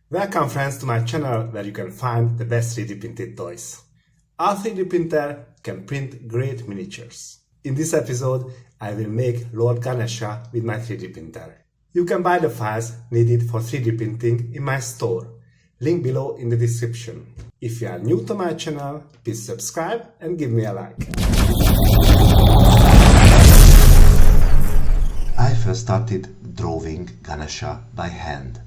Welcome friends to my channel where you can find the best 3D printed toys. Our 3D printer can print great miniatures. In this episode, I will make Lord Ganesha with my 3D printer. You can buy the files needed for 3D printing in my store. Link below in the description. If you are new to my channel, please subscribe and give me a like. I first started drawing Ganesha by hand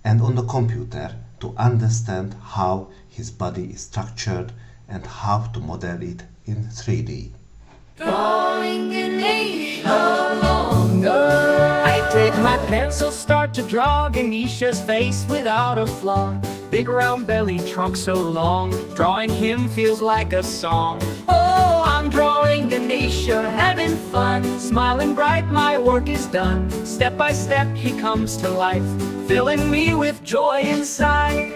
and on the computer to understand how his body is structured and how to model it in 3D. Drawing Ganesha longer. I take my pencil, start to draw Ganesha's face without a flaw. Big round belly, trunk so long, drawing him feels like a song. Oh, I'm drawing Ganesha, having fun, smiling bright, my work is done. Step by step he comes to life, filling me with joy inside.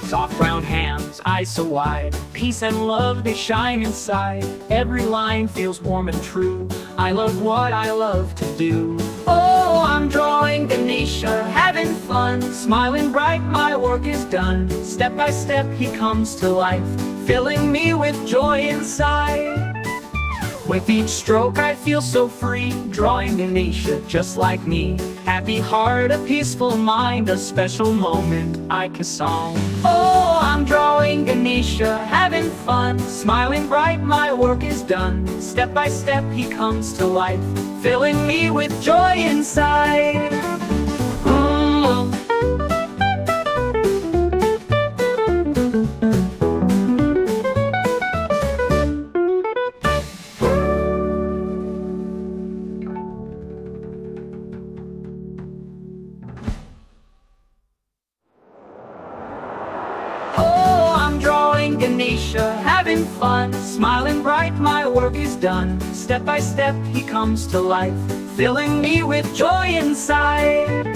Soft round hands, eyes so wide, peace and love they shine inside. Every line feels warm and true, I love what I love to do. Oh, I'm drawing Ganesha, having fun, smiling bright, my work is done. Step by step he comes to life, filling me with joy inside. With each stroke I feel so free, drawing Ganesha just like me. Happy heart, a peaceful mind, a special moment I can song. Oh, I'm drawing Ganesha, having fun, smiling bright, my work is done. Step by step he comes to life, filling me with joy inside. Ganesha, having fun, smiling bright, my work is done. Step by step he comes to life, filling me with joy inside.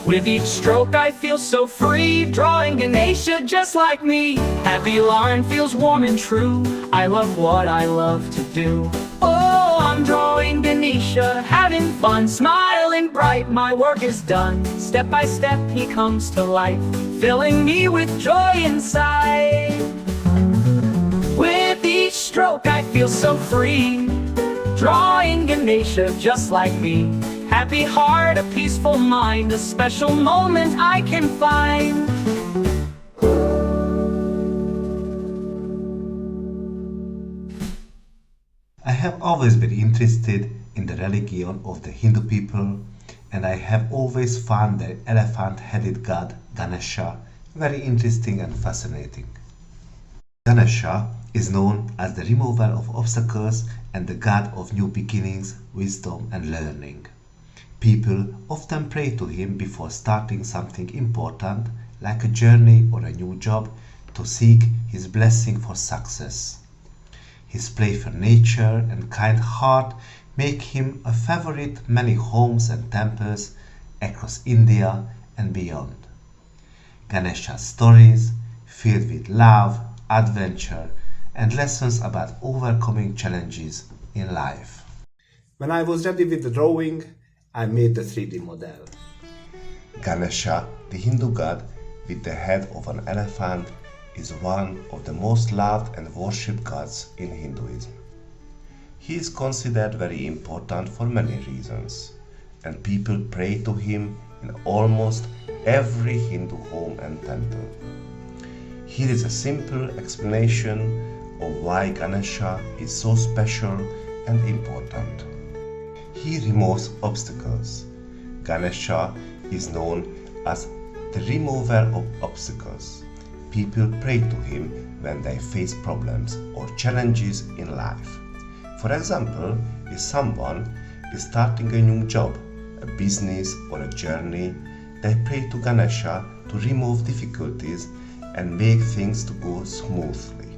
With each stroke I feel so free, drawing Ganesha just like me. Happy line feels warm and true, I love what I love to do. Oh, I'm drawing Ganesha, having fun, smiling bright, my work is done. Step by step he comes to life, filling me with joy inside. With each stroke I feel so free, drawing Ganesha just like me. Happy heart, a peaceful mind, a special moment I can find. I have always been interested in the religion of the Hindu people, and I have always found the elephant-headed god Ganesha very interesting and fascinating. Ganesha is known as the remover of obstacles and the god of new beginnings, wisdom and learning. People often pray to him before starting something important, like a journey or a new job, to seek his blessing for success. His playful nature and kind heart make him a favorite in many homes and temples across India and beyond. Ganesha's stories, filled with love, adventure, and lessons about overcoming challenges in life. When I was ready with the drawing, I made the 3D model. Ganesha, the Hindu god with the head of an elephant, is one of the most loved and worshipped gods in Hinduism. He is considered very important for many reasons, and people pray to him in almost every Hindu home and temple. Here is a simple explanation of why Ganesha is so special and important. He removes obstacles. Ganesha is known as the remover of obstacles. People pray to him when they face problems or challenges in life. For example, if someone is starting a new job, a business or a journey, they pray to Ganesha to remove difficulties and make things to go smoothly.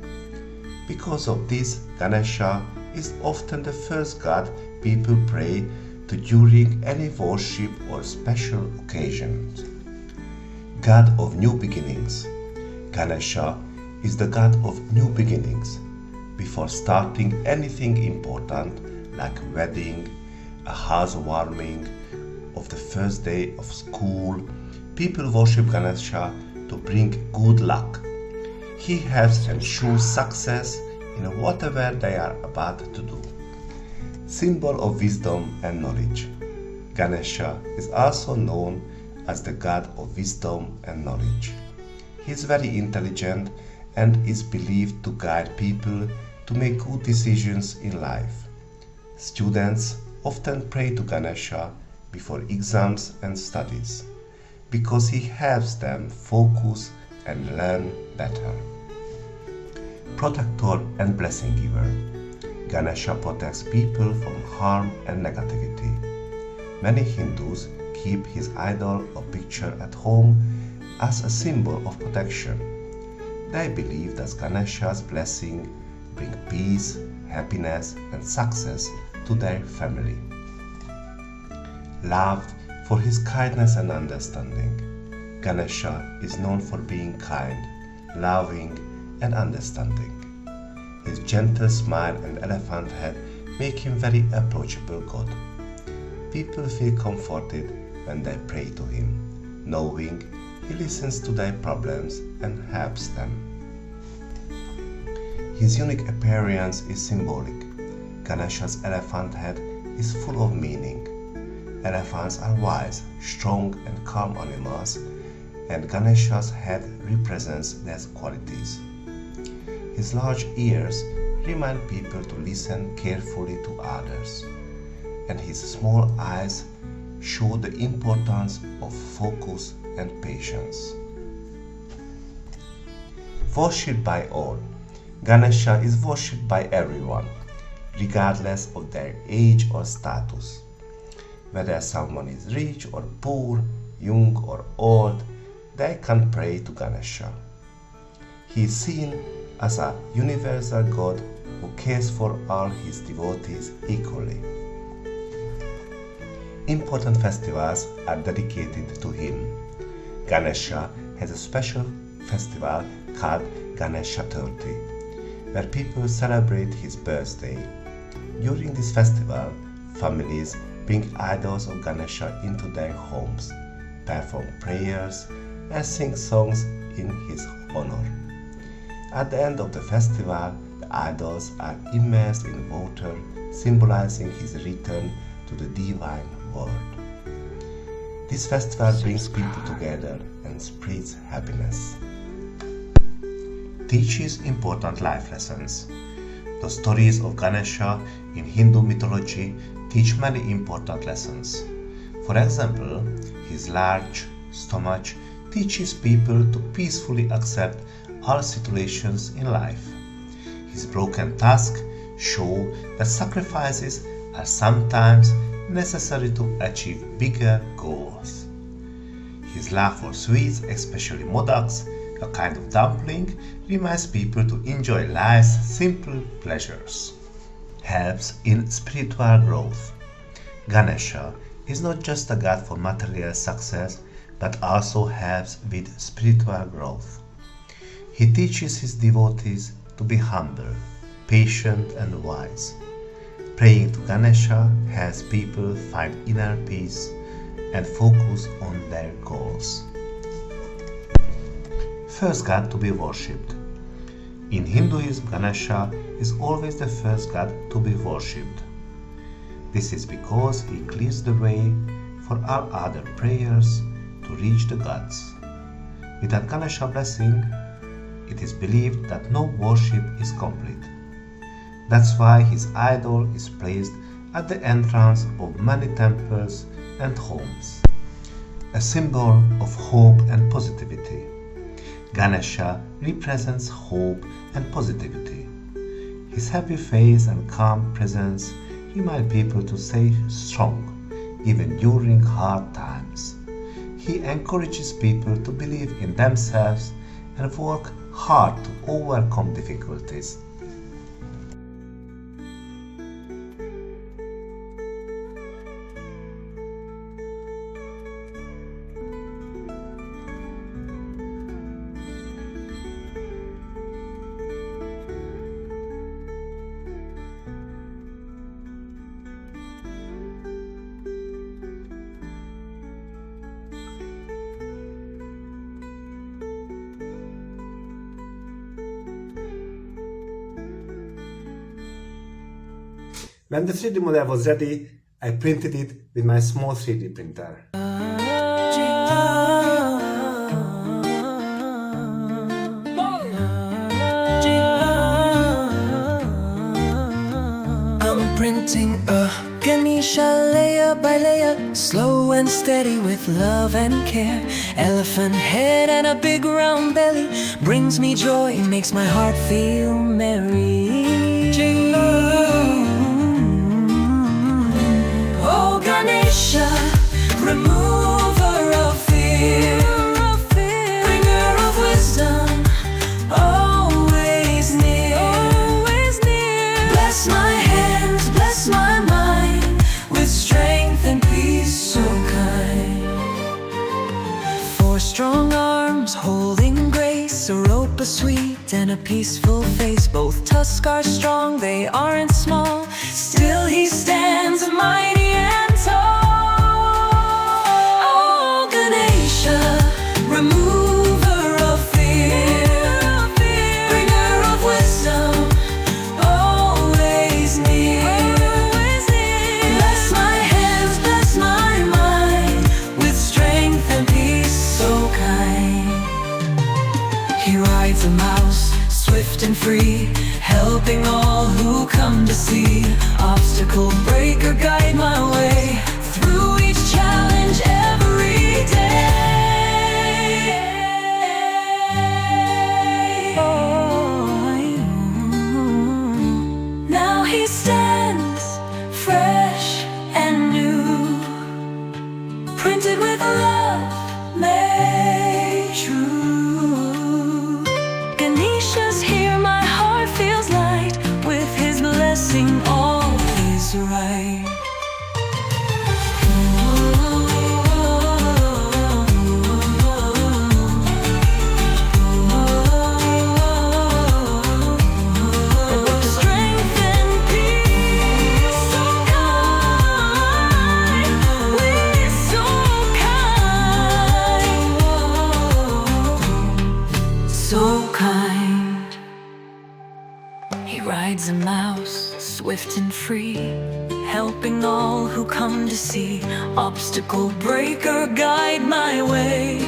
Because of this, Ganesha is often the first god people pray to during any worship or special occasions. God of new beginnings. Ganesha is the god of new beginnings. Before starting anything important like wedding, a housewarming, of the first day of school, People worship Ganesha to bring good luck. He helps them choose success in whatever they are about to do. Symbol of wisdom and knowledge. Ganesha is also known as the god of wisdom and knowledge. He is very intelligent and is believed to guide people to make good decisions in life. Students often pray to Ganesha before exams and studies because he helps them focus and learn better. Protector and blessing giver. Ganesha protects people from harm and negativity. Many Hindus keep his idol or picture at home as a symbol of protection. They believe that Ganesha's blessing bring peace, happiness, and success to their family. Loved for his kindness and understanding. Ganesha is known for being kind, loving, and understanding. His gentle smile and elephant head make him very approachable god. People feel comforted when they pray to him, knowing he listens to their problems and helps them. His unique appearance is symbolic. Ganesha's elephant head is full of meaning. Elephants are wise, strong, and calm animals, and Ganesha's head represents these qualities. His large ears remind people to listen carefully to others, and his small eyes show the importance of focus and patience. Worshipped by all. Ganesha is worshipped by everyone, regardless of their age or status. Whether someone is rich or poor, young or old, they can pray to Ganesha. He is seen as a universal god who cares for all his devotees equally. Important festivals are dedicated to him. Ganesha has a special festival called Ganesh Chaturthi, where people celebrate his birthday. During this festival, families bring idols of Ganesha into their homes, perform prayers, and sing songs in his honor. At the end of the festival, the idols are immersed in water, symbolizing his return to the divine world. This festival brings people together and spreads happiness. Teaches important life lessons. The stories of Ganesha in Hindu mythology teach many important lessons. For example, his large stomach teaches people to peacefully accept all situations in life. His broken tusk show that sacrifices are sometimes necessary to achieve bigger goals. His love for sweets, especially modaks, a kind of dumpling, reminds people to enjoy life's simple pleasures. Helps in spiritual growth. Ganesha is not just a god for material success, but also helps with spiritual growth. He teaches his devotees to be humble, patient, and wise. Praying to Ganesha helps people find inner peace and focus on their goals. First god to be worshipped. In Hinduism, Ganesha is always the first god to be worshipped. This is because he clears the way for all other prayers to reach the gods. Without Ganesha blessing, it is believed that no worship is complete. That's why his idol is placed at the entrance of many temples and homes, a symbol of hope and positivity. Ganesha represents hope and positivity. His happy face and calm presence remind people to stay strong even during hard times. He encourages people to believe in themselves and work hard to overcome difficulties. When the 3D model was ready, I printed it with my small 3D printer. I'm printing a Ganesha layer by layer, slow and steady with love and care. Elephant head and a big round belly brings me joy, makes my heart feel merry. Oh Ganesha, remover of fear, bringer of wisdom, always near. Bless my hands, bless my mind, with strength and peace so kind. 4 strong arms holding grace, a rope, a sweet and a peaceful face. Both tusks are strong, they aren't small, still he stands mighty and tall. Oh Ganesha, remover of fear, bringer of wisdom, always near. Bless my hands, bless my mind, with strength and peace so kind. He rides a mouse, swift and free, helping all who come to see. Obstacle breaker, guide my way through each challenge every day. Now he stands fresh and new, printed with love made true. Ganesha's here, my heart feels light, with his blessing all is right. Strength and peace so kind, we're so kind, so kind. He rides a mouse, swift and free, helping all who come to see. Obstacle breaker, guide my way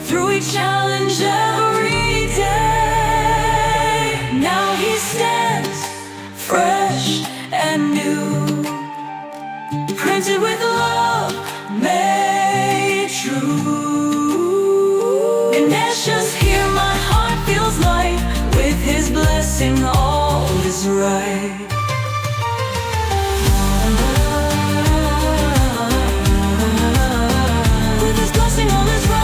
through each challenge every day. Now he stands fresh and new, printed with love made true. Ganesha's here, my heart feels light, with his blessing all is right. With his blessing all is right.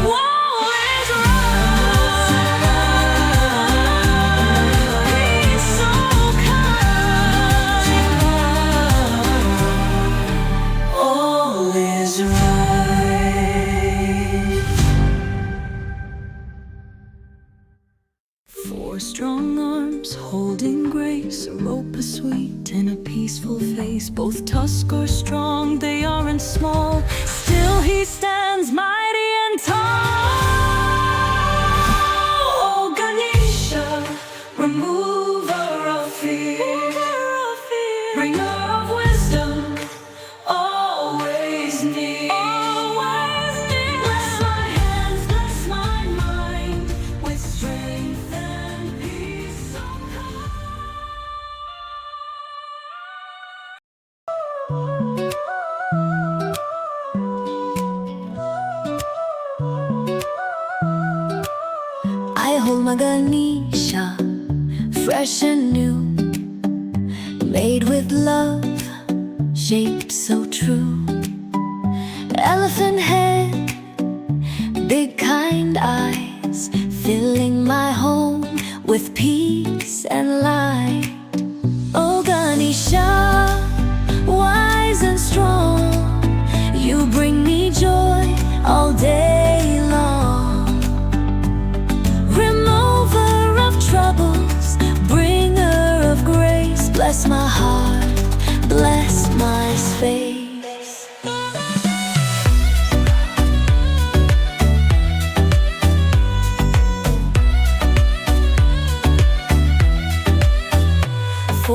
All is right. He's so kind. All is right. 4 strong arms holding grace, a rope, a sweet and a peaceful face. Both tusks are strong, they aren't small, still he stands mighty and tall. Oh Ganesha, remover of fear, bringer of wisdom, always near. Bless my hands, bless my mind, with strength and peace so kind. I hold my Ganesha, fresh and new, made with love, shaped so true. Elephant head, big kind eyes, filling my home with peace and light. Oh Ganesha, wise and strong, you bring me joy all day long. Remover of troubles, bringer of grace, bless my heart, bless my space.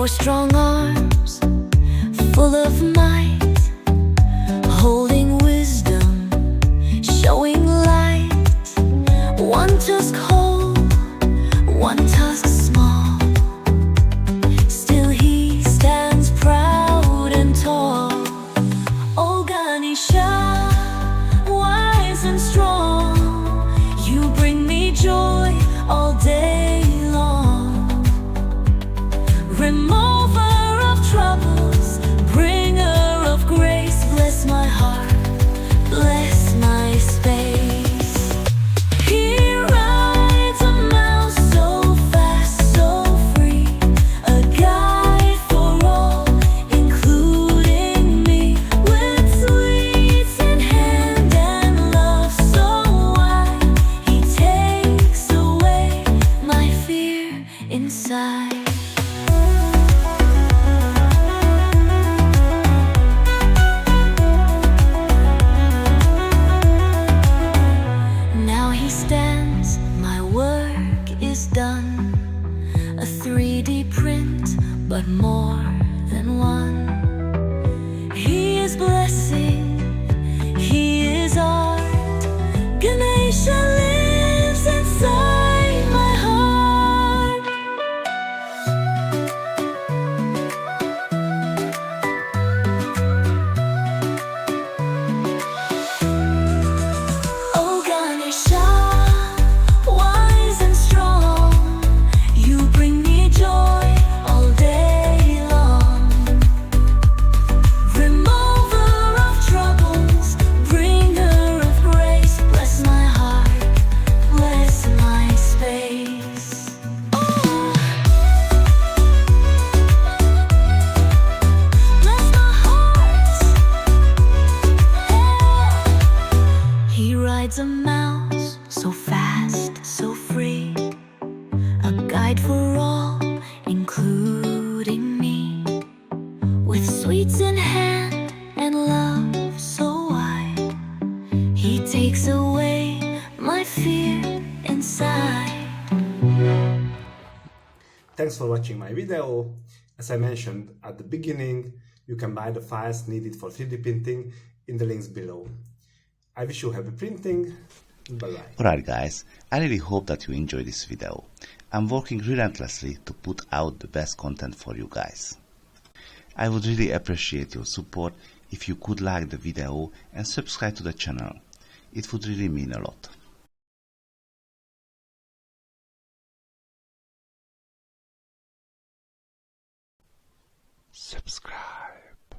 4 strong arms, full of might, holding wisdom, showing light. 1 tusk whole, 1 tusk small, still he stands proud and tall. Oh Ganesha, wise and strong, you bring me joy all day long. Remover of troubles, bringer of grace, bless my heart, bless my space. He rides a mouse so fast, so free, a guide for all, including me, with sweets in hand and love so wide. He takes away my fear inside. Now he stands, my work is done. A 3D print, but more than one. He is blessing, he is art. Ganesha lives inside my heart. Oh Ganesha, wise and strong, you bring me joy all day long. Remover of troubles, bringer of grace, bless my heart, bless my space. Oh, bless my heart. He rides a mouse so fast, so free, a guide for all, including me, with sweets in hand and love so wide. He takes away my fear inside. Thanks for watching my video. As I mentioned at the beginning, you can buy the files needed for 3D printing in the links below. I wish you happy printing. Bye bye. Alright guys, I really hope that you enjoyed this video. I'm working relentlessly to put out the best content for you guys. I would really appreciate your support if you could like the video and subscribe to the channel. It would really mean a lot. Subscribe.